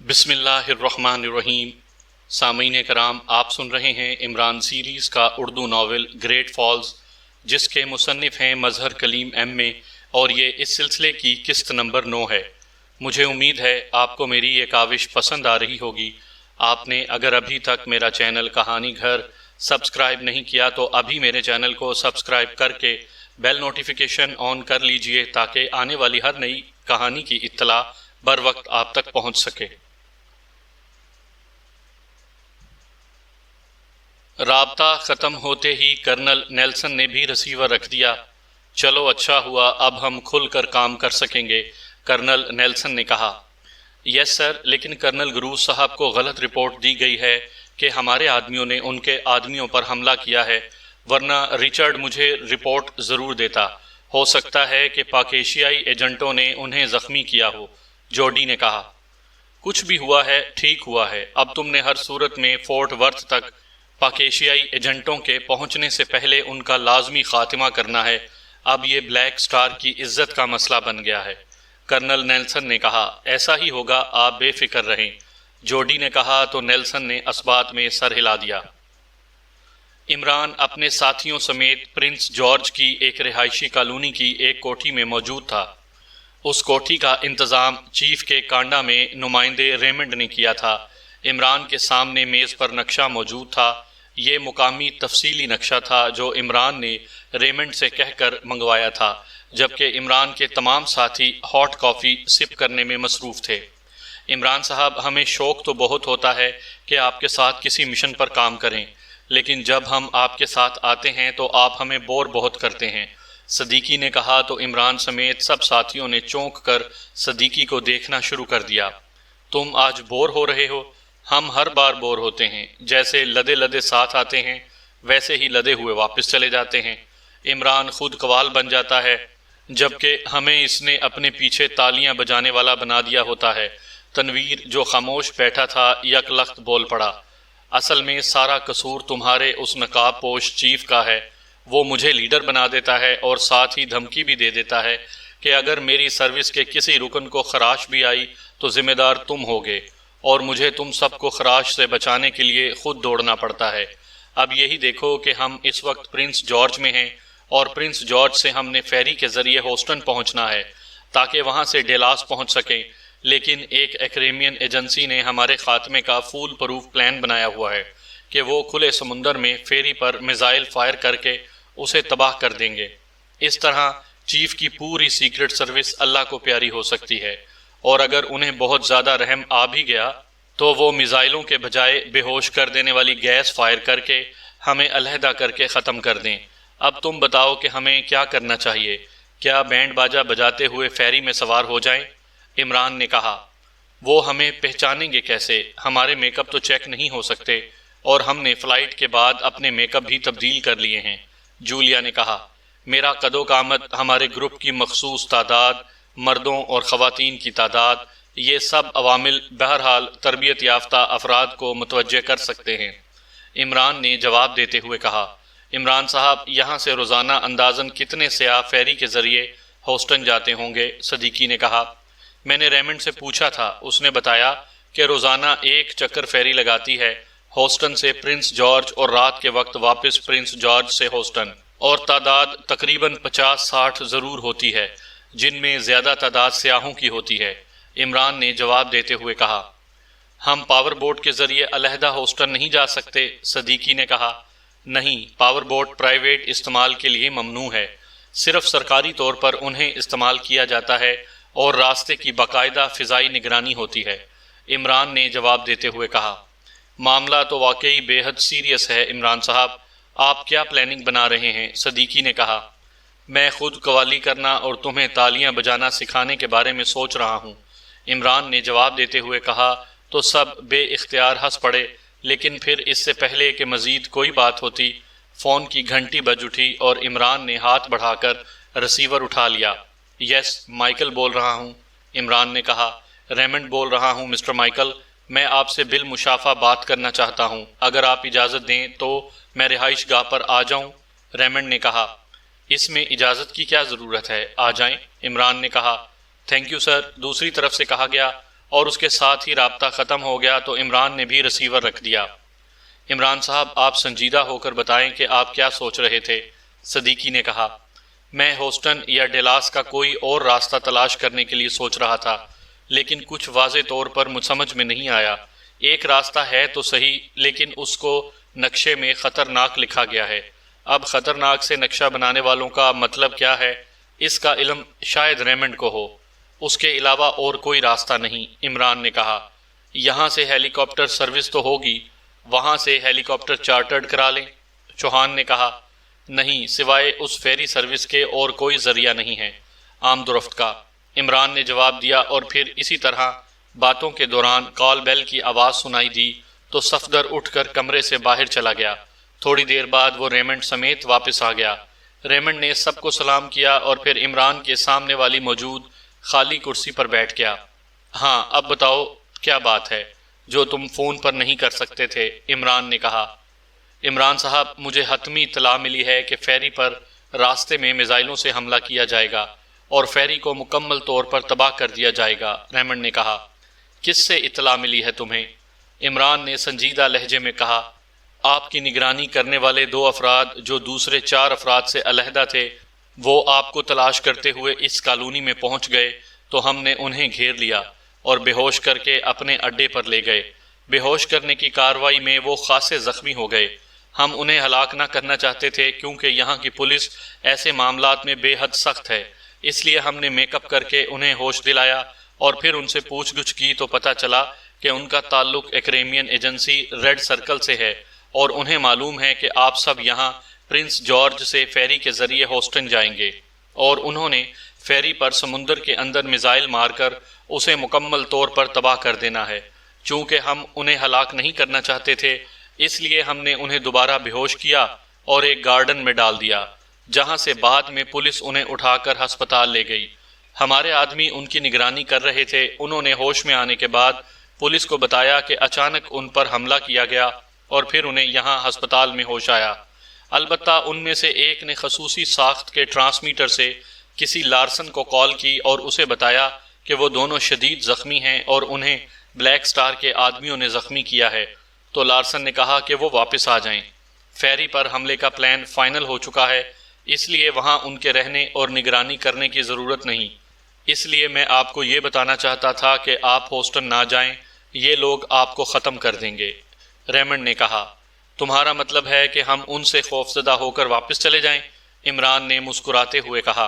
بسم اللہ الرحمن الرحیم۔ سامعین کرام، آپ سن رہے ہیں عمران سیریز کا اردو ناول گریٹ فالز، جس کے مصنف ہیں مظہر کلیم ایم اے، اور یہ اس سلسلے کی قسط نمبر 9 ہے۔ مجھے امید ہے آپ کو میری یہ کاوش پسند آ رہی ہوگی۔ آپ نے اگر ابھی تک میرا چینل کہانی گھر سبسکرائب نہیں کیا تو ابھی میرے چینل کو سبسکرائب کر کے بیل نوٹیفیکیشن آن کر لیجئے تاکہ آنے والی ہر نئی کہانی کی اطلاع بر وقت آپ تک پہنچ سکے۔ رابطہ ختم ہوتے ہی کرنل نیلسن نے بھی رسیور رکھ دیا۔ چلو اچھا ہوا، اب ہم کھل کر کام کر سکیں گے، کرنل نیلسن نے کہا۔ یس سر، لیکن کرنل گروس صاحب کو غلط رپورٹ دی گئی ہے کہ ہمارے آدمیوں نے ان کے آدمیوں پر حملہ کیا ہے، ورنہ ریچرڈ مجھے رپورٹ ضرور دیتا۔ ہو سکتا ہے کہ پاکیشیائی ایجنٹوں نے انہیں زخمی کیا ہو، جورڈی نے کہا۔ کچھ بھی ہوا ہے ٹھیک ہوا ہے، اب تم نے ہر صورت میں فورٹ ورتھ تک پاکیشیائی ایجنٹوں کے پہنچنے سے پہلے ان کا لازمی خاتمہ کرنا ہے۔ اب یہ بلیک سٹار کی عزت کا مسئلہ بن گیا ہے، کرنل نیلسن نے کہا۔ ایسا ہی ہوگا، آپ بے فکر رہیں، جورڈی نے کہا تو نیلسن نے اثبات میں سر ہلا دیا۔ عمران اپنے ساتھیوں سمیت پرنس جارج کی ایک رہائشی کالونی کی ایک کوٹھی میں موجود تھا۔ اس کوٹھی کا انتظام چیف کے کانڈا میں نمائندے ریمنڈ نے کیا تھا۔ عمران کے سامنے میز پر نقشہ موجود تھا۔ یہ مقامی تفصیلی نقشہ تھا جو عمران نے ریمنڈ سے کہہ کر منگوایا تھا، جبکہ عمران کے تمام ساتھی ہاٹ کافی سپ کرنے میں مصروف تھے۔ عمران صاحب، ہمیں شوق تو بہت ہوتا ہے کہ آپ کے ساتھ کسی مشن پر کام کریں، لیکن جب ہم آپ کے ساتھ آتے ہیں تو آپ ہمیں بور بہت کرتے ہیں، صدیقی نے کہا تو عمران سمیت سب ساتھیوں نے چونک کر صدیقی کو دیکھنا شروع کر دیا۔ تم آج بور ہو رہے ہو؟ ہم ہر بار بور ہوتے ہیں، جیسے لدے لدے ساتھ آتے ہیں ویسے ہی لدے ہوئے واپس چلے جاتے ہیں۔ عمران خود قوال بن جاتا ہے، جبکہ ہمیں اس نے اپنے پیچھے تالیاں بجانے والا بنا دیا ہوتا ہے۔ تنویر جو خاموش بیٹھا تھا یک لخت بول پڑا۔ اصل میں سارا قصور تمہارے اس نقاب پوش چیف کا ہے، وہ مجھے لیڈر بنا دیتا ہے اور ساتھ ہی دھمکی بھی دے دیتا ہے کہ اگر میری سروس کے کسی رکن کو خراش بھی آئی تو ذمہ دار تم ہوگے، اور مجھے تم سب کو خراش سے بچانے کے لیے خود دوڑنا پڑتا ہے۔ اب یہی دیکھو کہ ہم اس وقت پرنس جارج میں ہیں، اور پرنس جارج سے ہم نے فیری کے ذریعے ہوسٹن پہنچنا ہے تاکہ وہاں سے ڈیلاس پہنچ سکیں، لیکن ایک ایکریمین ایجنسی نے ہمارے خاتمے کا فول پروف پلان بنایا ہوا ہے کہ وہ کھلے سمندر میں فیری پر میزائل فائر کر کے اسے تباہ کر دیں گے۔ اس طرح چیف کی پوری سیکرٹ سروس اللہ کو پیاری ہو سکتی ہے، اور اگر انہیں بہت زیادہ رحم آ بھی گیا تو وہ میزائلوں کے بجائے بے ہوش کر دینے والی گیس فائر کر کے ہمیں علیحدہ کر کے ختم کر دیں۔ اب تم بتاؤ کہ ہمیں کیا کرنا چاہیے؟ کیا بینڈ باجا بجاتے ہوئے فیری میں سوار ہو جائیں؟ عمران نے کہا۔ وہ ہمیں پہچانیں گے کیسے؟ ہمارے میک اپ تو چیک نہیں ہو سکتے، اور ہم نے فلائٹ کے بعد اپنے میک اپ بھی تبدیل کر لیے ہیں، جولیا نے کہا۔ میرا قد و قامت، ہمارے گروپ کی مخصوص تعداد، مردوں اور خواتین کی تعداد، یہ سب عوامل بہرحال تربیت یافتہ افراد کو متوجہ کر سکتے ہیں، عمران نے جواب دیتے ہوئے کہا۔ عمران صاحب، یہاں سے روزانہ اندازاً کتنے سیاح فیری کے ذریعے ہوسٹن جاتے ہوں گے؟ صدیقی نے کہا۔ میں نے ریمنڈ سے پوچھا تھا، اس نے بتایا کہ روزانہ ایک چکر فیری لگاتی ہے ہوسٹن سے پرنس جارج اور رات کے وقت واپس پرنس جارج سے ہوسٹن، اور تعداد تقریباً 50-60 ضرور ہوتی ہے، جن میں زیادہ تعداد سیاحوں کی ہوتی ہے، عمران نے جواب دیتے ہوئے کہا۔ ہم پاور بوٹ کے ذریعے علیحدہ ہوسٹن نہیں جا سکتے؟ صدیقی نے کہا۔ نہیں، پاور بوٹ پرائیویٹ استعمال کے لیے ممنوع ہے، صرف سرکاری طور پر انہیں استعمال کیا جاتا ہے اور راستے کی باقاعدہ فضائی نگرانی ہوتی ہے، عمران نے جواب دیتے ہوئے کہا۔ معاملہ تو واقعی بے حد سیریس ہے عمران صاحب، آپ کیا پلاننگ بنا رہے ہیں؟ صدیقی نے کہا۔ میں خود قوالی کرنا اور تمہیں تالیاں بجانا سکھانے کے بارے میں سوچ رہا ہوں، عمران نے جواب دیتے ہوئے کہا تو سب بے اختیار ہنس پڑے، لیکن پھر اس سے پہلے کہ مزید کوئی بات ہوتی، فون کی گھنٹی بج اٹھی اور عمران نے ہاتھ بڑھا کر رسیور اٹھا لیا۔ یس، مائیکل بول رہا ہوں، عمران نے کہا۔ ریمنڈ بول رہا ہوں مسٹر مائیکل، میں آپ سے بالمشافہ بات کرنا چاہتا ہوں، اگر آپ اجازت دیں تو میں رہائش گاہ پر آ جاؤں؟ ریمنڈ نے کہا۔ اس میں اجازت کی کیا ضرورت ہے، آ جائیں، عمران نے کہا۔ تھینک یو سر، دوسری طرف سے کہا گیا۔ اور اس کے ساتھ ہی رابطہ ختم ہو گیا تو عمران نے بھی ریسیور رکھ دیا۔ عمران صاحب آپ سنجیدہ ہو کر بتائیں کہ آپ کیا سوچ رہے تھے؟ صدیقی نے کہا۔ میں ہوسٹن یا ڈیلاس کا کوئی اور راستہ تلاش کرنے کے لیے سوچ رہا تھا، لیکن کچھ واضح طور پر مجھ سمجھ میں نہیں آیا۔ ایک راستہ ہے تو صحیح، لیکن اس کو نقشے میں خطرناک لکھا گیا ہے۔ اب خطرناک سے نقشہ بنانے والوں کا مطلب کیا ہے؟ اس کا علم شاید ریمنڈ کو ہو۔ اس کے علاوہ اور کوئی راستہ نہیں، عمران نے کہا۔ یہاں سے ہیلی کاپٹر سروس تو ہوگی، وہاں سے ہیلی کاپٹر چارٹرڈ کرا لیں، چوہان نے کہا۔ نہیں، سوائے اس فیری سروس کے اور کوئی ذریعہ نہیں ہے آمد و رفت کا، عمران نے جواب دیا، اور پھر اسی طرح باتوں کے دوران کال بیل کی آواز سنائی دی تو صفدر اٹھ کر کمرے سے باہر چلا گیا۔ تھوڑی دیر بعد وہ ریمنڈ سمیت واپس آ گیا۔ ریمنڈ نے سب کو سلام کیا اور پھر عمران کے سامنے والی موجود خالی کرسی پر بیٹھ گیا۔ ہاں، اب بتاؤ کیا بات ہے جو تم فون پر نہیں کر سکتے تھے؟ عمران نے کہا۔ عمران صاحب، مجھے حتمی اطلاع ملی ہے کہ فیری پر راستے میں میزائلوں سے حملہ کیا جائے گا اور فیری کو مکمل طور پر تباہ کر دیا جائے گا، ریمنڈ نے کہا۔ کس سے اطلاع ملی ہے تمہیں؟ عمران نے سنجیدہ لہجے میں کہا۔ آپ کی نگرانی کرنے والے 2 افراد جو دوسرے 4 افراد سے علیحدہ تھے، وہ آپ کو تلاش کرتے ہوئے اس کالونی میں پہنچ گئے تو ہم نے انہیں گھیر لیا اور بے ہوش کر کے اپنے اڈے پر لے گئے۔ بے ہوش کرنے کی کارروائی میں وہ خاصے زخمی ہو گئے۔ ہم انہیں ہلاک نہ کرنا چاہتے تھے کیونکہ یہاں کی پولیس ایسے معاملات میں بے حد سخت ہے، اس لیے ہم نے میک اپ کر کے انہیں ہوش دلایا اور پھر ان سے پوچھ گچھ کی تو پتہ چلا کہ ان کا تعلق ایکریمین ایجنسی ریڈ سرکل سے ہے اور انہیں معلوم ہے کہ آپ سب یہاں پرنس جارج سے فیری کے ذریعے ہوسٹن جائیں گے، اور انہوں نے فیری پر سمندر کے اندر میزائل مار کر اسے مکمل طور پر تباہ کر دینا ہے۔ چونکہ ہم انہیں ہلاک نہیں کرنا چاہتے تھے، اس لیے ہم نے انہیں دوبارہ بے ہوش کیا اور ایک گارڈن میں ڈال دیا، جہاں سے بعد میں پولیس انہیں اٹھا کر ہسپتال لے گئی۔ ہمارے آدمی ان کی نگرانی کر رہے تھے۔ انہوں نے ہوش میں آنے کے بعد پولیس کو بتایا کہ اچانک ان پر حملہ کیا گیا اور پھر انہیں یہاں ہسپتال میں ہوش آیا۔ البتہ ان میں سے ایک نے خصوصی ساخت کے ٹرانسمیٹر سے کسی لارسن کو کال کی اور اسے بتایا کہ وہ دونوں شدید زخمی ہیں اور انہیں بلیک سٹار کے آدمیوں نے زخمی کیا ہے، تو لارسن نے کہا کہ وہ واپس آ جائیں۔ فیری پر حملے کا پلان فائنل ہو چکا ہے، اس لیے وہاں ان کے رہنے اور نگرانی کرنے کی ضرورت نہیں۔ اس لیے میں آپ کو یہ بتانا چاہتا تھا کہ آپ ہوسٹن نہ جائیں، یہ لوگ آپ کو ختم کر دیں گے، ریمنڈ نے کہا۔ تمہارا مطلب ہے کہ ہم ان سے خوفزدہ ہو کر واپس چلے جائیں؟ عمران نے مسکراتے ہوئے کہا۔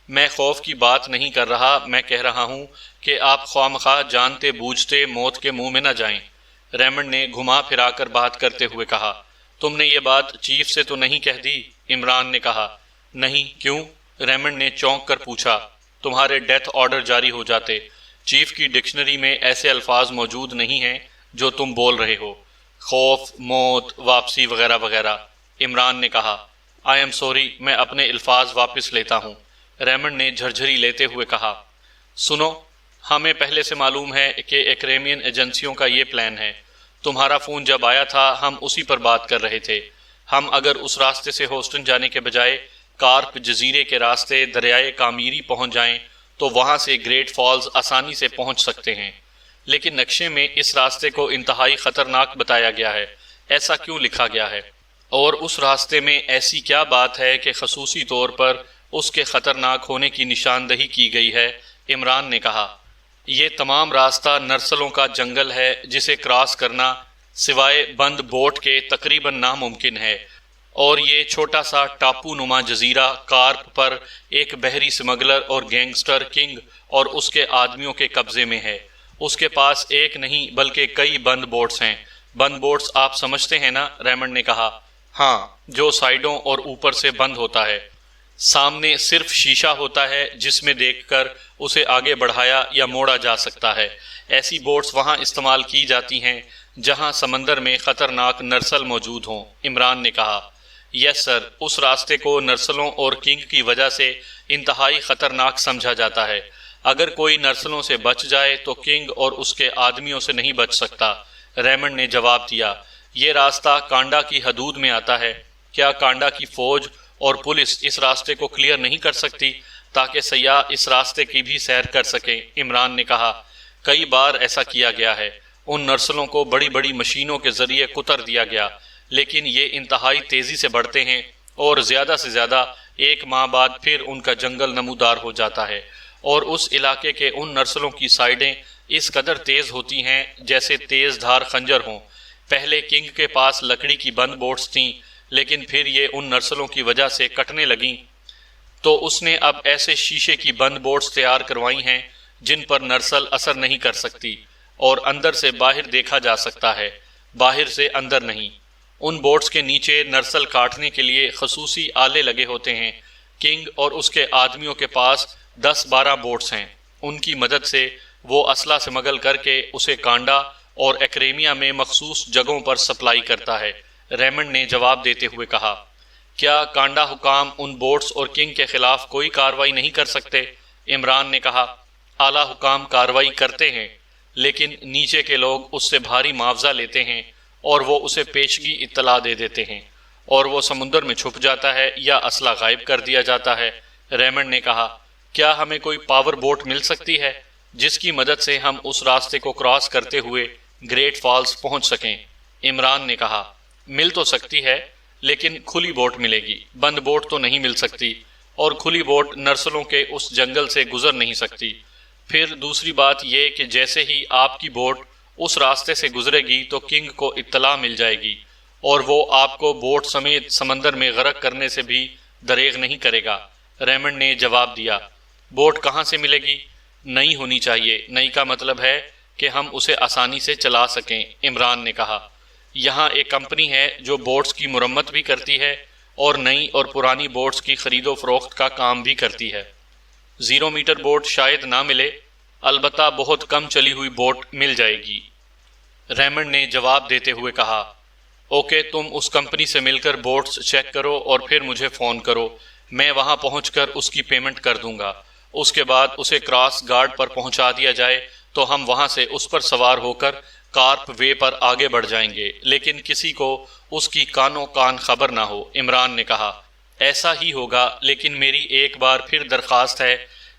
میں خوف کی بات نہیں کر رہا، میں کہہ رہا ہوں کہ آپ خوامخواہ جانتے بوجھتے موت کے منہ میں نہ جائیں، ریمنڈ نے گھما پھرا کر بات کرتے ہوئے کہا۔ تم نے یہ بات چیف سے تو نہیں کہہ دی؟ عمران نے کہا۔ نہیں، کیوں؟ ریمنڈ نے چونک کر پوچھا۔ تمہارے ڈیتھ آرڈر جاری ہو جاتے۔ چیف کی ڈکشنری میں ایسے الفاظ موجود نہیں ہیں جو تم بول رہے ہو، خوف، موت، واپسی وغیرہ وغیرہ، عمران نے کہا۔ آئی ایم سوری، میں اپنے الفاظ واپس لیتا ہوں، ریمنڈ نے جھرجھری لیتے ہوئے کہا۔ سنو، ہمیں پہلے سے معلوم ہے کہ ایکریمین ایجنسیوں کا یہ پلان ہے۔ تمہارا فون جب آیا تھا ہم اسی پر بات کر رہے تھے۔ ہم اگر اس راستے سے ہوسٹن جانے کے بجائے کارپ جزیرے کے راستے دریائے کامیری پہنچ جائیں تو وہاں سے گریٹ فالز آسانی سے پہنچ سکتے ہیں، لیکن نقشے میں اس راستے کو انتہائی خطرناک بتایا گیا ہے۔ ایسا کیوں لکھا گیا ہے؟ اور اس راستے میں ایسی کیا بات ہے کہ خصوصی طور پر اس کے خطرناک ہونے کی نشاندہی کی گئی ہے؟ عمران نے کہا۔ یہ تمام راستہ نرسلوں کا جنگل ہے جسے کراس کرنا سوائے بند بوٹ کے تقریباً ناممکن ہے، اور یہ چھوٹا سا ٹاپو نما جزیرہ کارپ پر ایک بحری سمگلر اور گینگسٹر کنگ اور اس کے آدمیوں کے قبضے میں ہے۔ اس کے پاس ایک نہیں بلکہ کئی بند بوٹس ہیں۔ بند بوٹس آپ سمجھتے ہیں نا؟ ریمنڈ نے کہا۔ ہاں، جو سائیڈوں اور اوپر سے بند ہوتا ہے، سامنے صرف شیشہ ہوتا ہے جس میں دیکھ کر اسے آگے بڑھایا یا موڑا جا سکتا ہے۔ ایسی بوٹس وہاں استعمال کی جاتی ہیں جہاں سمندر میں خطرناک نرسل موجود ہوں، عمران نے کہا۔ یس سر، اس راستے کو نرسلوں اور کنگ کی وجہ سے انتہائی خطرناک سمجھا جاتا ہے۔ اگر کوئی نرسلوں سے بچ جائے تو کنگ اور اس کے آدمیوں سے نہیں بچ سکتا، ریمنڈ نے جواب دیا۔ یہ راستہ کانڈا کی حدود میں آتا ہے۔ کیا کانڈا کی فوج اور پولیس اس راستے کو کلیئر نہیں کر سکتی تاکہ سیاح اس راستے کی بھی سیر کر سکیں؟ عمران نے کہا۔ کئی بار ایسا کیا گیا ہے، ان نرسلوں کو بڑی بڑی مشینوں کے ذریعے کتر دیا گیا، لیکن یہ انتہائی تیزی سے بڑھتے ہیں اور زیادہ سے زیادہ 1 ماہ بعد پھر ان کا جنگل نمودار ہو جاتا ہے، اور اس علاقے کے ان نرسلوں کی سائیڈیں اس قدر تیز ہوتی ہیں جیسے تیز دھار خنجر ہوں۔ پہلے کنگ کے پاس لکڑی کی بند بوٹس تھیں، لیکن پھر یہ ان نرسلوں کی وجہ سے کٹنے لگیں، تو اس نے اب ایسے شیشے کی بند بوٹس تیار کروائی ہیں جن پر نرسل اثر نہیں کر سکتی اور اندر سے باہر دیکھا جا سکتا ہے، باہر سے اندر نہیں۔ ان بوٹس کے نیچے نرسل کاٹنے کے لیے خصوصی آلے لگے ہوتے ہیں۔ کنگ اور اس کے آدمیوں کے پاس 10-12 بوٹس ہیں، ان کی مدد سے وہ اسلحہ سمگل کر کے اسے کانڈا اور ایکریمیا میں مخصوص جگہوں پر سپلائی کرتا ہے۔ ریمنڈ نے جواب دیتے ہوئے کہا، کیا کانڈا حکام ان بوٹس اور کنگ کے خلاف کوئی کارروائی نہیں کر سکتے؟ عمران نے کہا، اعلیٰ حکام کارروائی کرتے ہیں، لیکن نیچے کے لوگ اس سے بھاری معاوضہ لیتے ہیں اور وہ اسے پیشگی اطلاع دے دیتے ہیں، اور وہ سمندر میں چھپ جاتا ہے یا اسلحہ غائب کر دیا جاتا ہے۔ ریمنڈ نے کہا، کیا ہمیں کوئی پاور بوٹ مل سکتی ہے جس کی مدد سے ہم اس راستے کو کراس کرتے ہوئے گریٹ فالز پہنچ سکیں؟ عمران نے کہا، مل تو سکتی ہے، لیکن کھلی بوٹ ملے گی، بند بوٹ تو نہیں مل سکتی، اور کھلی بوٹ نرسلوں کے اس جنگل سے گزر نہیں سکتی۔ پھر دوسری بات یہ کہ جیسے ہی آپ کی بوٹ اس راستے سے گزرے گی تو کنگ کو اطلاع مل جائے گی، اور وہ آپ کو بوٹ سمیت سمندر میں غرق کرنے سے بھی دریغ نہیں کرے گا۔ ریمنڈ نے جواب دیا، بوٹ کہاں سے ملے گی؟ نئی ہونی چاہیے، نئی کا مطلب ہے کہ ہم اسے آسانی سے چلا سکیں۔ عمران نے کہا، یہاں ایک کمپنی ہے جو بوٹس کی مرمت بھی کرتی ہے اور نئی اور پرانی بوٹس کی خرید و فروخت کا کام بھی کرتی ہے۔ 0 میٹر بوٹ شاید نہ ملے، البتہ بہت کم چلی ہوئی بوٹ مل جائے گی۔ ریمنڈ نے جواب دیتے ہوئے کہا، اوکے، تم اس کمپنی سے مل کر بوٹس چیک کرو اور پھر مجھے فون کرو، میں وہاں پہنچ کر اس کی پیمنٹ کر دوں گا۔ اس کے بعد اسے کراس گارڈ پر پہنچا دیا جائے تو ہم وہاں سے اس پر سوار ہو کر کارپ وے پر آگے بڑھ جائیں گے، لیکن کسی کو اس کی کانوں کان خبر نہ ہو۔ عمران نے کہا، ایسا ہی ہوگا، لیکن میری ایک بار پھر درخواست ہے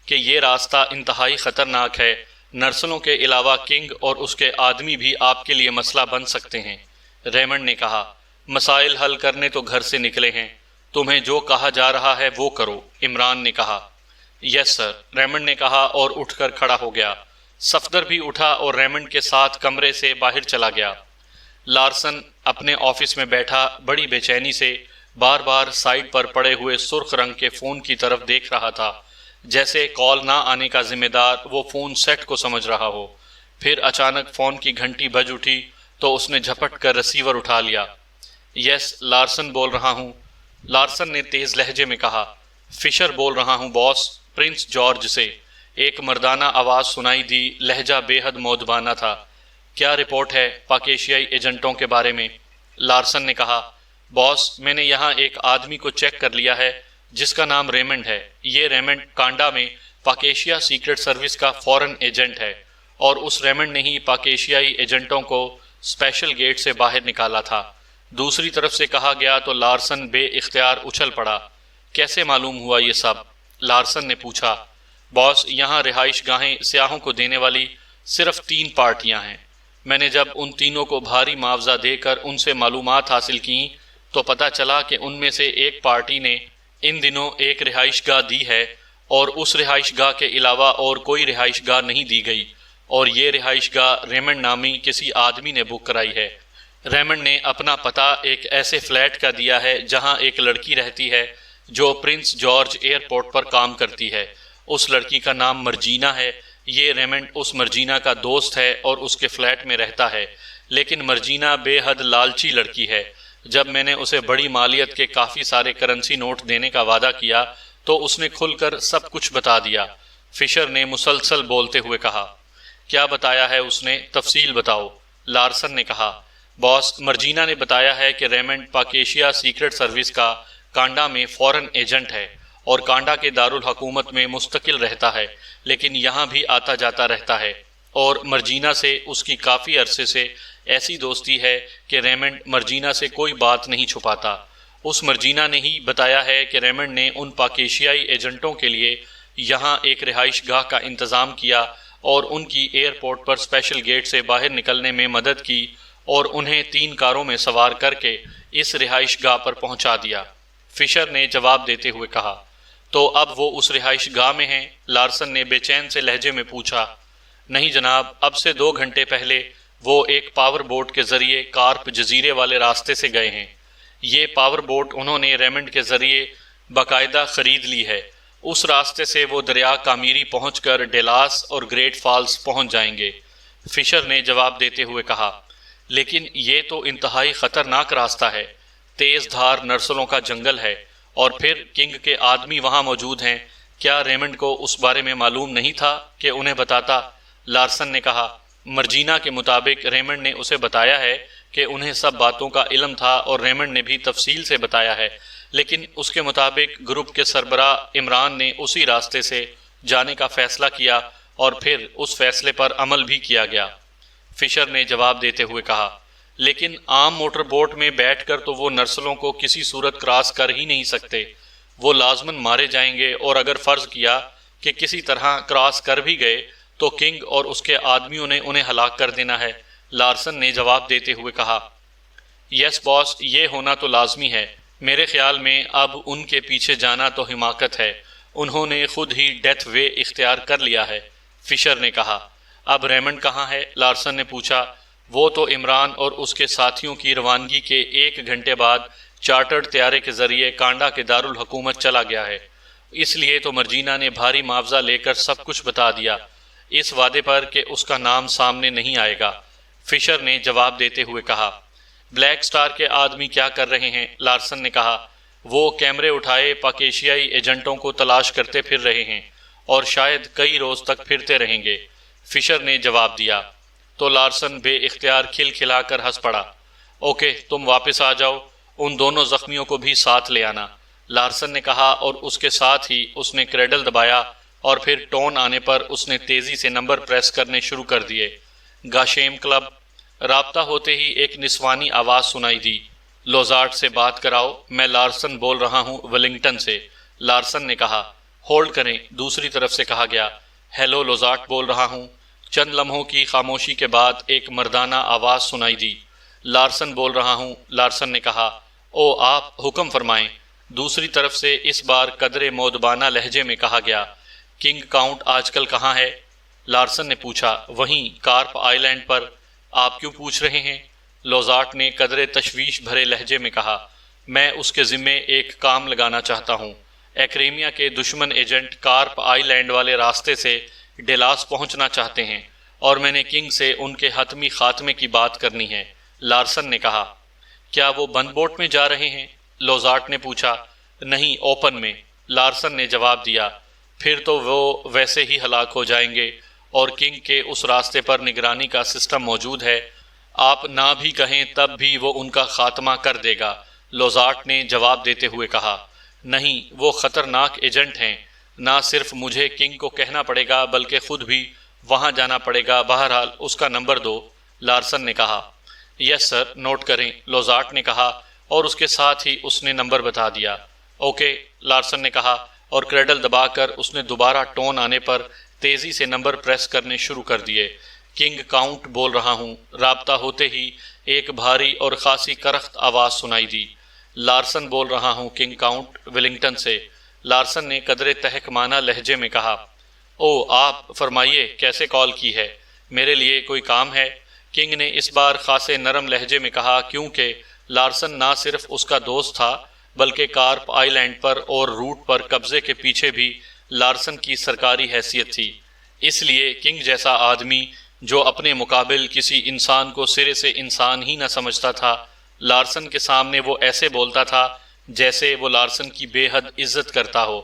کہ یہ راستہ انتہائی خطرناک ہے، نرسلوں کے علاوہ کنگ اور اس کے آدمی بھی آپ کے لیے مسئلہ بن سکتے ہیں۔ ریمنڈ نے کہا، مسائل حل کرنے تو گھر سے نکلے ہیں، تمہیں جو کہا جا رہا ہے وہ کرو۔ عمران نے کہا، یس سر، ریمنڈ نے کہا اور اٹھ کر کھڑا ہو گیا۔ صفدر بھی اٹھا اور ریمنڈ کے ساتھ کمرے سے باہر چلا گیا۔ لارسن اپنے آفس میں بیٹھا بڑی بے چینی سے بار بار سائیڈ پر پڑے ہوئے سرخ رنگ کے فون کی طرف دیکھ رہا تھا، جیسے کال نہ آنے کا ذمہ دار وہ فون سیٹ کو سمجھ رہا ہو۔ پھر اچانک فون کی گھنٹی بج اٹھی تو اس نے جھپٹ کر ریسیور اٹھا لیا۔ یس، لارسن بول رہا ہوں، لارسن نے تیز لہجے میں کہا۔ فشر بول رہا ہوں باس، پرنس جارج سے، ایک مردانہ آواز سنائی دی، لہجہ بے حد مودبانہ تھا۔ کیا رپورٹ ہے پاک ایشیائی ایجنٹوں کے بارے میں؟ لارسن نے کہا، باس، میں نے یہاں ایک آدمی کو چیک کر لیا ہے جس کا نام ریمنڈ ہے۔ یہ ریمنڈ کانڈا میں پاک ایشیا سیکرٹ سروس کا فورن ایجنٹ ہے، اور اس ریمنڈ نے ہی پاک ایشیائی ایجنٹوں کو اسپیشل گیٹ سے باہر نکالا تھا۔ دوسری طرف سے کہا گیا تو لارسن بے اختیار اچھل پڑا۔ کیسے معلوم ہوا یہ سب؟ لارسن نے پوچھا۔ باس، یہاں رہائش گاہیں سیاحوں کو دینے والی صرف 3 پارٹیاں ہیں۔ میں نے جب ان تینوں کو بھاری معاوضہ دے کر ان سے معلومات حاصل کیں تو پتہ چلا کہ ان میں سے ایک پارٹی نے ان دنوں ایک رہائش گاہ دی ہے، اور اس رہائش گاہ کے علاوہ اور کوئی رہائش گاہ نہیں دی گئی، اور یہ رہائش گاہ ریمنڈ نامی کسی آدمی نے بک کرائی ہے۔ ریمنڈ نے اپنا پتہ ایک ایسے فلیٹ کا دیا ہے جہاں ایک لڑکی رہتی ہے جو پرنس جارج ایئرپورٹ پر کام کرتی ہے۔ اس لڑکی کا نام مرجینا ہے۔ یہ ریمنڈ اس مرجینا کا دوست ہے اور اس کے فلیٹ میں رہتا ہے، لیکن مرجینا بے حد لالچی لڑکی ہے۔ جب میں نے اسے بڑی مالیت کے کافی سارے کرنسی نوٹ دینے کا وعدہ کیا تو اس نے کھل کر سب کچھ بتا دیا۔ فشر نے مسلسل بولتے ہوئے کہا، کیا بتایا ہے اس نے؟ تفصیل بتاؤ۔ لارسن نے کہا، باس، مرجینا نے بتایا ہے کہ ریمنڈ پاک ایشیا سیکرٹ سروس کا کانڈا میں فورن ایجنٹ ہے اور کانڈا کے دارالحکومت میں مستقل رہتا ہے، لیکن یہاں بھی آتا جاتا رہتا ہے، اور مرجینا سے اس کی کافی عرصے سے ایسی دوستی ہے کہ ریمنڈ مرجینا سے کوئی بات نہیں چھپاتا۔ اس مرجینا نے ہی بتایا ہے کہ ریمنڈ نے ان پاک ایشیائی ایجنٹوں کے لیے یہاں ایک رہائش گاہ کا انتظام کیا اور ان کی ایئرپورٹ پر اسپیشل گیٹ سے باہر نکلنے میں مدد کی اور انہیں 3 کاروں میں سوار کر کے اس رہائش گاہ پر پہنچا دیا۔ فشر نے جواب دیتے ہوئے کہا، تو اب وہ اس رہائش گاہ میں ہیں؟ لارسن نے بے چین سے لہجے میں پوچھا۔ نہیں جناب، اب سے 2 گھنٹے پہلے وہ ایک پاور بوٹ کے ذریعے کارپ جزیرے والے راستے سے گئے ہیں۔ یہ پاور بوٹ انہوں نے ریمنڈ کے ذریعے باقاعدہ خرید لی ہے۔ اس راستے سے وہ دریا کامیری پہنچ کر ڈیلاس اور گریٹ فالز پہنچ جائیں گے۔ فشر نے جواب دیتے ہوئے کہا، لیکن یہ تو انتہائی خطرناک راستہ ہے، تیز دھار نرسلوں کا جنگل ہے، اور پھر کنگ کے آدمی وہاں موجود ہیں۔ کیا ریمنڈ کو اس بارے میں معلوم نہیں تھا کہ انہیں بتاتا؟ لارسن نے کہا، مرجینا کے مطابق ریمنڈ نے اسے بتایا ہے کہ انہیں سب باتوں کا علم تھا، اور ریمنڈ نے بھی تفصیل سے بتایا ہے، لیکن اس کے مطابق گروپ کے سربراہ عمران نے اسی راستے سے جانے کا فیصلہ کیا اور پھر اس فیصلے پر عمل بھی کیا گیا۔ فشر نے جواب دیتے ہوئے کہا، لیکن عام موٹر بوٹ میں بیٹھ کر تو وہ نرسلوں کو کسی صورت کراس کر ہی نہیں سکتے، وہ لازماً مارے جائیں گے، اور اگر فرض کیا کہ کسی طرح کراس کر بھی گئے تو کنگ اور اس کے آدمیوں نے انہیں ہلاک کر دینا ہے۔ لارسن نے جواب دیتے ہوئے کہا، یس باس، یہ ہونا تو لازمی ہے۔ میرے خیال میں اب ان کے پیچھے جانا تو حماقت ہے، انہوں نے خود ہی ڈیتھ وے اختیار کر لیا ہے۔ فشر نے کہا، اب ریمنڈ کہاں ہے؟ لارسن نے پوچھا۔ وہ تو عمران اور اس کے ساتھیوں کی روانگی کے 1 گھنٹے بعد چارٹرڈ طیارے کے ذریعے کانڈا کے دارالحکومت چلا گیا ہے، اس لیے تو مرجینا نے بھاری معاوضہ لے کر سب کچھ بتا دیا، اس وعدے پر کہ اس کا نام سامنے نہیں آئے گا۔ فشر نے جواب دیتے ہوئے کہا، بلیک سٹار کے آدمی کیا کر رہے ہیں؟ لارسن نے کہا، وہ کیمرے اٹھائے پاکیشیائی ایجنٹوں کو تلاش کرتے پھر رہے ہیں، اور شاید کئی روز تک پھرتے رہیں گے۔ فشر نے جواب دیا تو لارسن بے اختیار کھل کھلا کر ہنس پڑا۔ اوکے، تم واپس آ جاؤ، ان دونوں زخمیوں کو بھی ساتھ لے آنا، لارسن نے کہا، اور اس کے ساتھ ہی اس نے کریڈل دبایا، اور پھر ٹون آنے پر اس نے تیزی سے نمبر پریس کرنے شروع کر دیے۔ گاشیم کلب۔ رابطہ ہوتے ہی ایک نسوانی آواز سنائی دی، لوزارٹ سے بات کراؤ، میں لارسن بول رہا ہوں، ولنگٹن سے۔ لارسن نے کہا، ہولڈ کریں، دوسری طرف سے کہا گیا، ہیلو، لوزارٹ بول رہا ہوں۔ چند لمحوں کی خاموشی کے بعد ایک مردانہ آواز سنائی دی، لارسن بول رہا ہوں۔ لارسن نے کہا، او آپ حکم فرمائیں۔ دوسری طرف سے اس بار قدرے مودبانہ لہجے میں کہا گیا، کنگ کاؤنٹ آج کل کہاں ہے؟ لارسن نے پوچھا، وہیں کارپ آئی لینڈ پر۔ آپ کیوں پوچھ رہے ہیں؟ لوزارٹ نے قدرے تشویش بھرے لہجے میں کہا، میں اس کے ذمے ایک کام لگانا چاہتا ہوں۔ ایکریمیا کے دشمن ایجنٹ کارپ آئی لینڈ والے راستے سے ڈیلاس پہنچنا چاہتے ہیں، اور میں نے کنگ سے ان کے حتمی خاتمے کی بات کرنی ہے۔ لارسن نے کہا، کیا وہ بند بوٹ میں جا رہے ہیں؟ لوزارٹ نے پوچھا۔ نہیں، اوپن میں، لارسن نے جواب دیا۔ پھر تو وہ ویسے ہی ہلاک ہو جائیں گے، اور کنگ کے اس راستے پر نگرانی کا سسٹم موجود ہے، آپ نہ بھی کہیں تب بھی وہ ان کا خاتمہ کر دے گا۔ لوزارٹ نے جواب دیتے ہوئے کہا، نہیں، وہ خطرناک ایجنٹ ہیں، نہ صرف مجھے کنگ کو کہنا پڑے گا بلکہ خود بھی وہاں جانا پڑے گا، بہرحال اس کا نمبر دو۔ لارسن نے کہا، یس سر، نوٹ کریں، لوزارٹ نے کہا، اور اس کے ساتھ ہی اس نے نمبر بتا دیا۔ اوکے، لارسن نے کہا، اور کریڈل دبا کر اس نے دوبارہ ٹون آنے پر تیزی سے نمبر پریس کرنے شروع کر دیے۔ کنگ کاؤنٹ بول رہا ہوں۔ رابطہ ہوتے ہی ایک بھاری اور خاصی کرخت آواز سنائی دی، لارسن بول رہا ہوں، کنگ کاؤنٹ، ولنگٹن سے۔ لارسن نے قدرے تحکمانہ لہجے میں کہا، او آپ فرمائیے، کیسے کال کی ہے؟ میرے لیے کوئی کام ہے؟ کنگ نے اس بار خاصے نرم لہجے میں کہا، کیونکہ لارسن نہ صرف اس کا دوست تھا بلکہ کارپ آئی لینڈ پر اور روٹ پر قبضے کے پیچھے بھی لارسن کی سرکاری حیثیت تھی۔ اس لیے کنگ جیسا آدمی جو اپنے مقابل کسی انسان کو سرے سے انسان ہی نہ سمجھتا تھا، لارسن کے سامنے وہ ایسے بولتا تھا جیسے وہ لارسن کی بے حد عزت کرتا ہو۔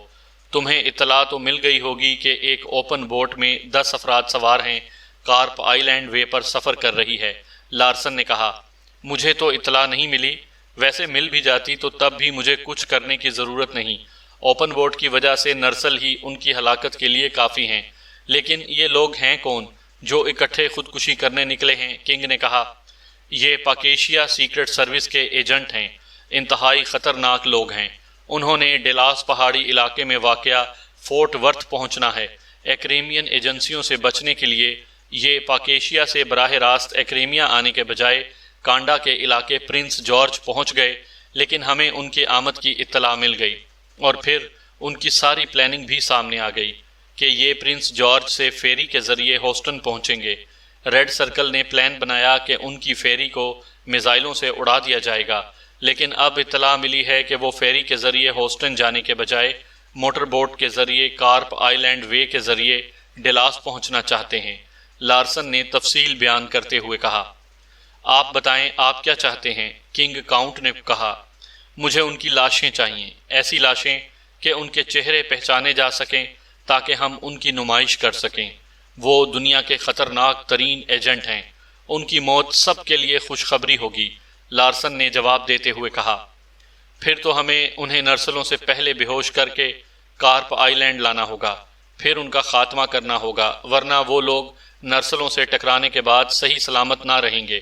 تمہیں اطلاع تو مل گئی ہوگی کہ ایک اوپن بوٹ میں 10 افراد سوار ہیں، کارپ آئی لینڈ وے پر سفر کر رہی ہے۔ لارسن نے کہا، مجھے تو اطلاع نہیں ملی، ویسے مل بھی جاتی تو تب بھی مجھے کچھ کرنے کی ضرورت نہیں، اوپن بوٹ کی وجہ سے نرسل ہی ان کی ہلاکت کے لیے کافی ہیں۔ لیکن یہ لوگ ہیں کون جو اکٹھے خودکشی کرنے نکلے ہیں؟ کنگ نے کہا، یہ پاکیشیا سیکرٹ سروس کے ایجنٹ ہیں، انتہائی خطرناک لوگ ہیں، انہوں نے ڈیلاس پہاڑی علاقے میں واقع فورٹ ورتھ پہنچنا ہے، ایکریمین ایجنسیوں سے بچنے کے لیے یہ پاکیشیا سے براہ راست ایکریمیا آنے کے بجائے کانڈا کے علاقے پرنس جارج پہنچ گئے، لیکن ہمیں ان کے آمد کی اطلاع مل گئی اور پھر ان کی ساری پلاننگ بھی سامنے آ گئی کہ یہ پرنس جارج سے فیری کے ذریعے ہوسٹن پہنچیں گے۔ ریڈ سرکل نے پلان بنایا کہ ان کی فیری کو میزائلوں سے اڑا دیا جائے گا، لیکن اب اطلاع ملی ہے کہ وہ فیری کے ذریعے ہوسٹن جانے کے بجائے موٹر بوٹ کے ذریعے کارپ آئی لینڈ وے کے ذریعے ڈلاس پہنچنا چاہتے ہیں۔ لارسن نے تفصیل بیان کرتے ہوئے کہا، آپ بتائیں آپ کیا چاہتے ہیں؟ کنگ کاؤنٹ نے کہا، مجھے ان کی لاشیں چاہیے، ایسی لاشیں کہ ان کے چہرے پہچانے جا سکیں تاکہ ہم ان کی نمائش کر سکیں۔ وہ دنیا کے خطرناک ترین ایجنٹ ہیں، ان کی موت سب کے لیے خوشخبری ہوگی، لارسن نے جواب دیتے ہوئے کہا۔ پھر تو ہمیں انہیں نرسلوں سے پہلے بے ہوش کر کے کارپ آئی لینڈ لانا ہوگا، پھر ان کا خاتمہ کرنا ہوگا، ورنہ وہ لوگ نرسلوں سے ٹکرانے کے بعد صحیح سلامت نہ رہیں گے،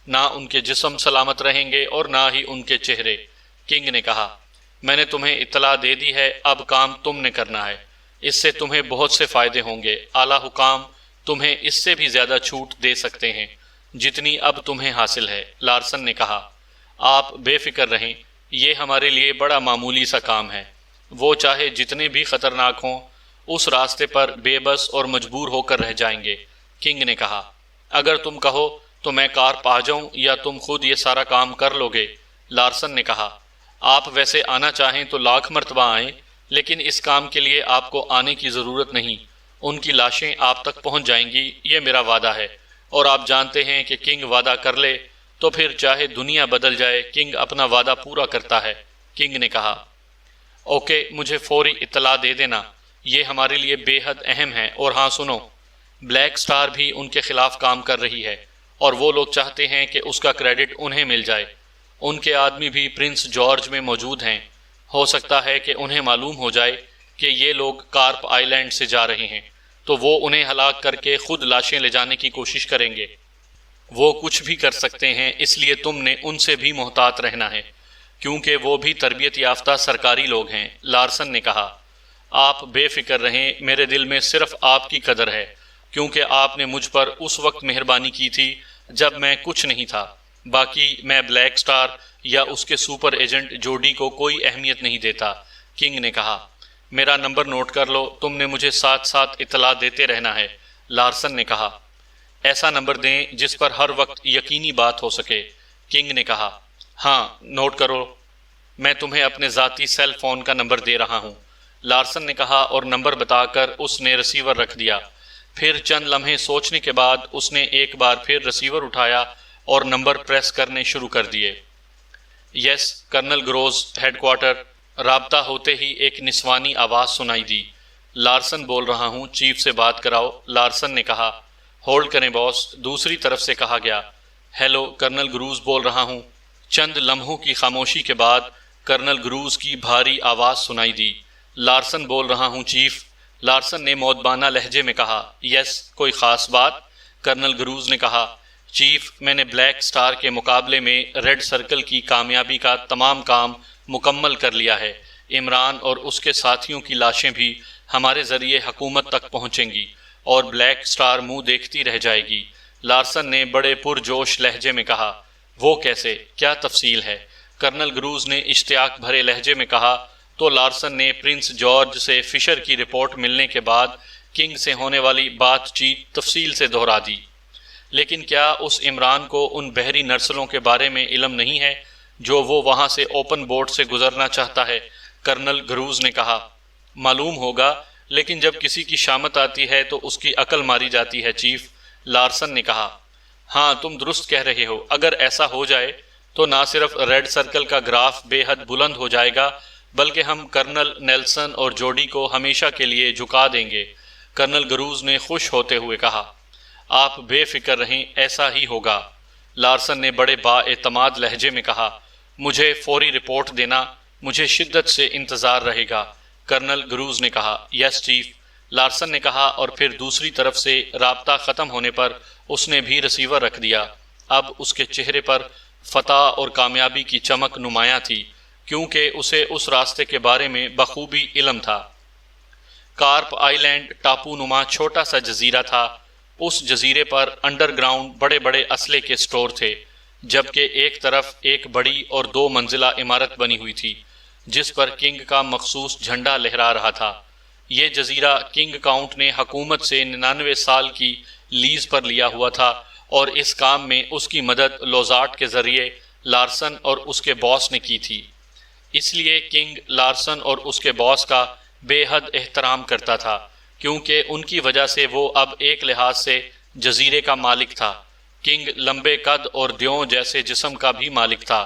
نہ ان کے جسم سلامت رہیں گے اور نہ ہی ان کے چہرے۔ کنگ نے کہا، میں نے تمہیں اطلاع دے دی ہے، اب کام تم نے کرنا ہے، اس سے تمہیں بہت سے فائدے ہوں گے۔ اعلیٰ حکام تمہیں اس سے بھی زیادہ چھوٹ دے سکتے ہیں جتنی اب تمہیں حاصل ہے، لارسن نے کہا۔ آپ بے فکر رہیں، یہ ہمارے لیے بڑا معمولی سا کام ہے، وہ چاہے جتنے بھی خطرناک ہوں اس راستے پر بے بس اور مجبور ہو کر رہ جائیں گے۔ کنگ نے کہا، اگر تم کہو تو میں کارپ آ جاؤں یا تم خود یہ سارا کام کر لو گے؟ لارسن نے کہا، آپ ویسے آنا چاہیں تو لاکھ مرتبہ آئیں، لیکن اس کام کے لیے آپ کو آنے کی ضرورت نہیں، ان کی لاشیں آپ تک پہنچ جائیں گی، یہ میرا وعدہ ہے، اور آپ جانتے ہیں کہ کنگ وعدہ کر لے تو پھر چاہے دنیا بدل جائے کنگ اپنا وعدہ پورا کرتا ہے۔ کنگ نے کہا، اوکے، مجھے فوری اطلاع دے دینا، یہ ہمارے لیے بے حد اہم ہے۔ اور ہاں سنو، بلیک سٹار بھی ان کے خلاف کام کر رہی ہے اور وہ لوگ چاہتے ہیں کہ اس کا کریڈٹ انہیں مل جائے۔ ان کے آدمی بھی پرنس جارج میں موجود ہیں، ہو سکتا ہے کہ انہیں معلوم ہو جائے کہ یہ لوگ کارپ آئی لینڈ سے جا رہے ہیں تو وہ انہیں ہلاک کر کے خود لاشیں لے جانے کی کوشش کریں گے۔ وہ کچھ بھی کر سکتے ہیں، اس لیے تم نے ان سے بھی محتاط رہنا ہے، کیونکہ وہ بھی تربیت یافتہ سرکاری لوگ ہیں، لارسن نے کہا۔ آپ بے فکر رہیں، میرے دل میں صرف آپ کی قدر ہے، کیونکہ آپ نے مجھ پر اس وقت مہربانی کی تھی جب میں کچھ نہیں تھا۔ باقی میں بلیک سٹار یا اس کے سپر ایجنٹ جوڈی کو کوئی اہمیت نہیں دیتا۔ کنگ نے کہا، میرا نمبر نوٹ کر لو، تم نے مجھے ساتھ ساتھ اطلاع دیتے رہنا ہے، لارسن نے کہا۔ ایسا نمبر دیں جس پر ہر وقت یقینی بات ہو سکے، کنگ نے کہا۔ ہاں، نوٹ کرو، میں تمہیں اپنے ذاتی سیل فون کا نمبر دے رہا ہوں، لارسن نے کہا، اور نمبر بتا کر اس نے ریسیور رکھ دیا۔ پھر چند لمحے سوچنے کے بعد اس نے ایک بار پھر ریسیور اٹھایا اور نمبر پریس کرنے شروع کر دیے۔ یس، کرنل گروز، ہیڈ کوارٹر۔ رابطہ ہوتے ہی ایک نسوانی آواز سنائی دی۔ لارسن بول رہا ہوں، چیف سے بات کراؤ، لارسن نے کہا۔ ہولڈ کریں باس، دوسری طرف سے کہا گیا۔ ہیلو، کرنل گروز بول رہا ہوں۔ چند لمحوں کی خاموشی کے بعد کرنل گروز کی بھاری آواز سنائی دی۔ لارسن بول رہا ہوں چیف، لارسن نے مؤدبانہ لہجے میں کہا۔ یس، کوئی خاص بات؟ کرنل گروز نے کہا۔ چیف، میں نے بلیک سٹار کے مقابلے میں ریڈ سرکل کی کامیابی کا تمام کام مکمل کر لیا ہے۔ عمران اور اس کے ساتھیوں کی لاشیں بھی ہمارے ذریعے حکومت تک پہنچیں گی اور بلیک سٹار منہ دیکھتی رہ جائے گی، لارسن نے بڑے پرجوش لہجے میں کہا۔ وہ کیسے؟ کیا تفصیل ہے؟ کرنل گروز نے اشتیاق بھرے لہجے میں کہا تو لارسن نے پرنس جارج سے فشر کی رپورٹ ملنے کے بعد کنگ سے ہونے والی بات چیت تفصیل سے دہرا دی۔ لیکن کیا اس عمران کو ان بحری نرسلوں کے بارے میں علم نہیں ہے جو وہ وہاں سے اوپن بورڈ سے گزرنا چاہتا ہے؟ کرنل گروز نے کہا۔ معلوم ہوگا، لیکن جب کسی کی شامت آتی ہے تو اس کی عقل ماری جاتی ہے چیف، لارسن نے کہا۔ ہاں، تم درست کہہ رہے ہو، اگر ایسا ہو جائے تو نہ صرف ریڈ سرکل کا گراف بے حد بلند ہو جائے گا بلکہ ہم کرنل نیلسن اور جوڈی کو ہمیشہ کے لیے جھکا دیں گے، کرنل گروز نے خوش ہوتے ہوئے کہا۔ آپ بے فکر رہیں، ایسا ہی ہوگا، لارسن نے بڑے با اعتماد لہجے میں کہا۔ مجھے فوری رپورٹ دینا، مجھے شدت سے انتظار رہے گا، کرنل گروز نے کہا۔ یس چیف، لارسن نے کہا، اور پھر دوسری طرف سے رابطہ ختم ہونے پر اس نے بھی ریسیور رکھ دیا۔ اب اس کے چہرے پر فتح اور کامیابی کی چمک نمایاں تھی، کیونکہ اسے اس راستے کے بارے میں بخوبی علم تھا۔ کارپ آئی لینڈ ٹاپو نما چھوٹا سا جزیرہ تھا۔ اس جزیرے پر انڈر گراؤنڈ بڑے بڑے اسلحے کے سٹور تھے، جبکہ ایک طرف ایک بڑی اور 2 منزلہ عمارت بنی ہوئی تھی جس پر کنگ کا مخصوص جھنڈا لہرا رہا تھا۔ یہ جزیرہ کنگ کاؤنٹ نے حکومت سے 99 سال کی لیز پر لیا ہوا تھا، اور اس کام میں اس کی مدد لوزارٹ کے ذریعے لارسن اور اس کے باس نے کی تھی۔ اس لیے کنگ لارسن اور اس کے باس کا بے حد احترام کرتا تھا، کیونکہ ان کی وجہ سے وہ اب ایک لحاظ سے جزیرے کا مالک تھا۔ کنگ لمبے قد اور دیوں جیسے جسم کا بھی مالک تھا۔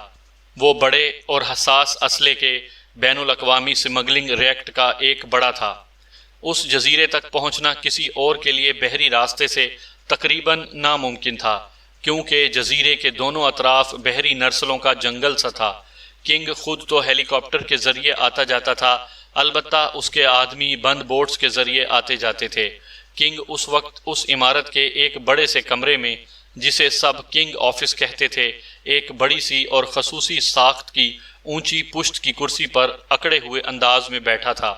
وہ بڑے اور حساس اسلحے کے بین الاقوامی سمگلنگ ریکٹ کا ایک بڑا تھا۔ اس جزیرے تک پہنچنا کسی اور کے لیے بحری راستے سے تقریباً ناممکن تھا، کیونکہ جزیرے کے دونوں اطراف بحری نرسلوں کا جنگل سا تھا۔ کنگ خود تو ہیلی کاپٹر کے ذریعے آتا جاتا تھا، البتہ اس کے آدمی بند بوٹس کے ذریعے آتے جاتے تھے۔ کنگ اس وقت اس عمارت کے ایک بڑے سے کمرے میں، جسے سب کنگ آفس کہتے تھے، ایک بڑی سی اور خصوصی ساخت کی اونچی پشت کی کرسی پر اکڑے ہوئے انداز میں بیٹھا تھا۔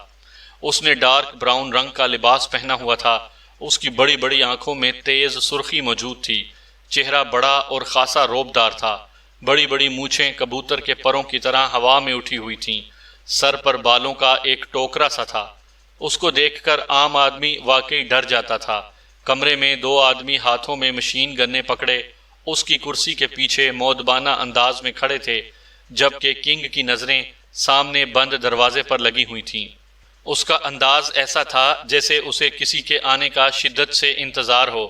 اس نے ڈارک براؤن رنگ کا لباس پہنا ہوا تھا۔ اس کی بڑی بڑی آنکھوں میں تیز سرخی موجود تھی۔ چہرہ بڑا اور خاصا روبدار تھا۔ بڑی بڑی مونچھیں کبوتر کے پروں کی طرح ہوا میں اٹھی ہوئی تھیں۔ سر پر بالوں کا ایک ٹوکرا سا تھا۔ اس کو دیکھ کر عام آدمی واقعی ڈر جاتا تھا۔ کمرے میں 2 آدمی ہاتھوں میں مشین گنیں پکڑے اس کی کرسی کے پیچھے مؤدبانہ انداز میں کھڑے تھے، جبکہ کنگ کی نظریں سامنے بند دروازے پر لگی ہوئی تھیں۔ اس کا انداز ایسا تھا جیسے اسے کسی کے آنے کا شدت سے انتظار ہو۔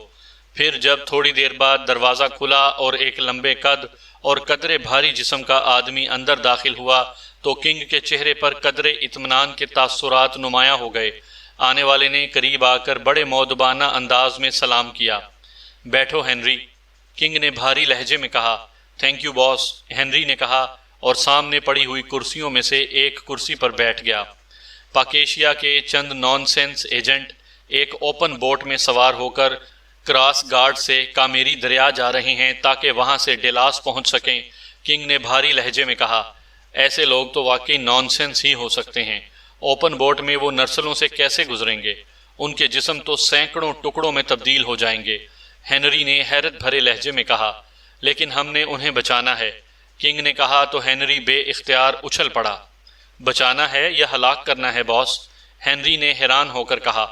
پھر جب تھوڑی دیر بعد دروازہ کھلا اور ایک لمبے قد اور قدرے بھاری جسم کا آدمی اندر داخل ہوا تو کنگ کے چہرے پر قدرے اطمینان کے تاثرات نمایاں ہو گئے۔ آنے والے نے قریب آ کر بڑے مؤدبانہ انداز میں سلام کیا۔ بیٹھو ہنری، کنگ نے بھاری لہجے میں کہا۔ تھینک یو باس، ہنری نے کہا اور سامنے پڑی ہوئی کرسیوں میں سے ایک کرسی پر بیٹھ گیا۔ پاکیشیا کے چند نان سینس ایجنٹ ایک اوپن بوٹ میں سوار ہو کر کراس گارڈ سے کامیری دریا جا رہے ہیں تاکہ وہاں سے ڈیلاس پہنچ سکیں، کنگ نے بھاری لہجے میں کہا۔ ایسے لوگ تو واقعی نان سینس ہی ہو سکتے ہیں۔ اوپن بوٹ میں وہ نرسلوں سے کیسے گزریں گے؟ ان کے جسم تو سینکڑوں ٹکڑوں میں تبدیل ہو جائیں گے، ہنری نے حیرت بھرے لہجے میں کہا۔ لیکن ہم نے انہیں بچانا ہے، کنگ نے کہا تو ہنری بے اختیار اچھل پڑا۔ بچانا ہے یا ہلاک کرنا ہے باس؟ ہنری نے حیران ہو کر کہا۔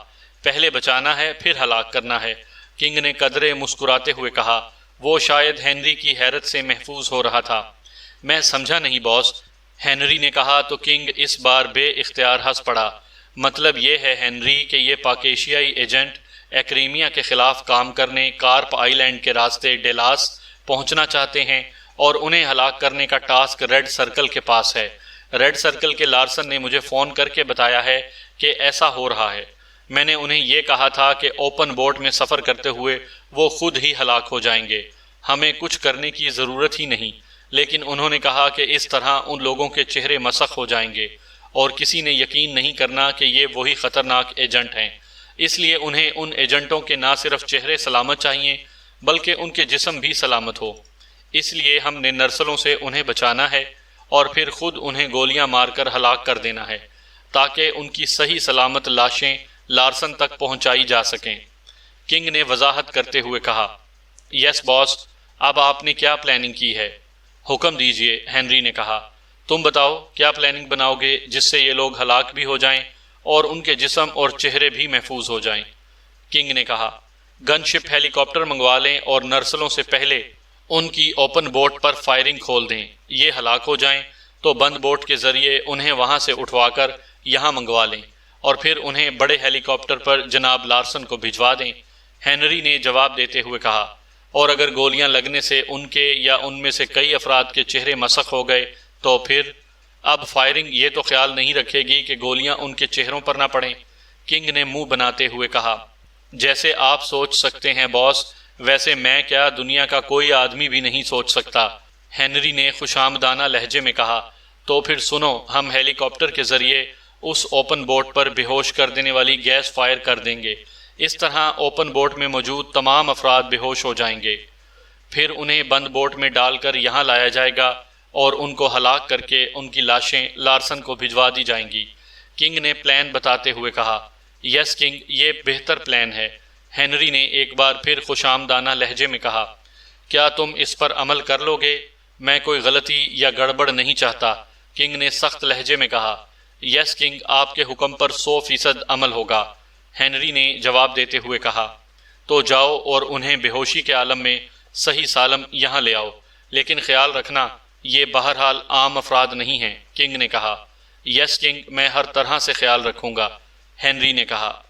پہلے بچانا ہے پھر ہلاک کرنا ہے، کنگ نے قدرے مسکراتے ہوئے کہا۔ وہ شاید ہنری کی حیرت سے محفوظ ہو رہا تھا۔ میں سمجھا نہیں باس، ہنری نے کہا تو کنگ اس بار بے اختیار ہنس پڑا۔ مطلب یہ ہے ہنری کہ یہ پاکیشیائی ایجنٹ ایکریمیا کے خلاف کام کرنے کارپ آئی لینڈ کے راستے ڈیلاس پہنچنا چاہتے ہیں، اور انہیں ہلاک کرنے کا ٹاسک ریڈ سرکل کے پاس ہے۔ ریڈ سرکل کے لارسن نے مجھے فون کر کے بتایا ہے کہ ایسا ہو رہا ہے۔ میں نے انہیں یہ کہا تھا کہ اوپن بوٹ میں سفر کرتے ہوئے وہ خود ہی ہلاک ہو جائیں گے، ہمیں کچھ کرنے کی ضرورت ہی نہیں، لیکن انہوں نے کہا کہ اس طرح ان لوگوں کے چہرے مسخ ہو جائیں گے اور کسی نے یقین نہیں کرنا کہ یہ وہی خطرناک ایجنٹ ہیں۔ اس لیے انہیں ان ایجنٹوں کے نہ صرف چہرے سلامت چاہیے بلکہ ان کے جسم بھی سلامت ہو۔ اس لیے ہم نے نرسلوں سے انہیں بچانا ہے اور پھر خود انہیں گولیاں مار کر ہلاک کر دینا ہے تاکہ ان کی صحیح سلامت لاشیں لارسن تک پہنچائی جا سکیں۔ کنگ نے وضاحت کرتے ہوئے کہا۔ یس باس، اب آپ نے کیا پلاننگ کی ہے؟ حکم دیجئے، ہنری نے کہا۔ تم بتاؤ کیا پلاننگ بناؤ گے جس سے یہ لوگ ہلاک بھی ہو جائیں اور ان کے جسم اور چہرے بھی محفوظ ہو جائیں؟ کنگ نے کہا، گن شپ ہیلی کاپٹر منگوا لیں اور نرسلوں سے پہلے ان کی اوپن بوٹ پر فائرنگ کھول دیں۔ یہ ہلاک ہو جائیں تو بند بوٹ کے ذریعے انہیں وہاں سے اٹھوا کر یہاں منگوا لیں اور پھر انہیں بڑے ہیلی کاپٹر پر جناب لارسن کو بھجوا دیں، ہنری نے جواب دیتے ہوئے کہا۔ اور اگر گولیاں لگنے سے ان کے یا ان میں سے کئی افراد کے چہرے مسخ ہو گئے تو پھر؟ اب فائرنگ یہ تو خیال نہیں رکھے گی کہ گولیاں ان کے چہروں پر نہ پڑیں، کنگ نے منہ بناتے ہوئے کہا۔ جیسے آپ سوچ سکتے ہیں باس، ویسے میں کیا دنیا کا کوئی آدمی بھی نہیں سوچ سکتا، ہنری نے خوشامدانہ لہجے میں کہا۔ تو پھر سنو، ہم ہیلی کاپٹر کے ذریعے اس اوپن بوٹ پر بے ہوش کر دینے والی گیس فائر کر دیں گے۔ اس طرح اوپن بوٹ میں موجود تمام افراد بے ہوش ہو جائیں گے۔ پھر انہیں بند بوٹ میں ڈال کر یہاں لایا جائے گا اور ان کو ہلاک کر کے ان کی لاشیں لارسن کو بھجوا دی جائیں گی، کنگ نے پلان بتاتے ہوئے کہا۔ یس کنگ، یہ بہتر پلان ہے، ہنری نے ایک بار پھر خوش آمدانہ لہجے میں کہا۔ کیا تم اس پر عمل کر لو گے؟ میں کوئی غلطی یا گڑبڑ نہیں چاہتا، کنگ نے سخت لہجے میں کہا۔ یس کنگ، آپ کے حکم پر 100% عمل ہوگا، ہنری نے جواب دیتے ہوئے کہا۔ تو جاؤ اور انہیں بے ہوشی کے عالم میں صحیح سالم یہاں لے آؤ، لیکن خیال رکھنا یہ بہرحال عام افراد نہیں ہیں، کنگ نے کہا۔ یس کنگ، میں ہر طرح سے خیال رکھوں گا، ہنری نے کہا۔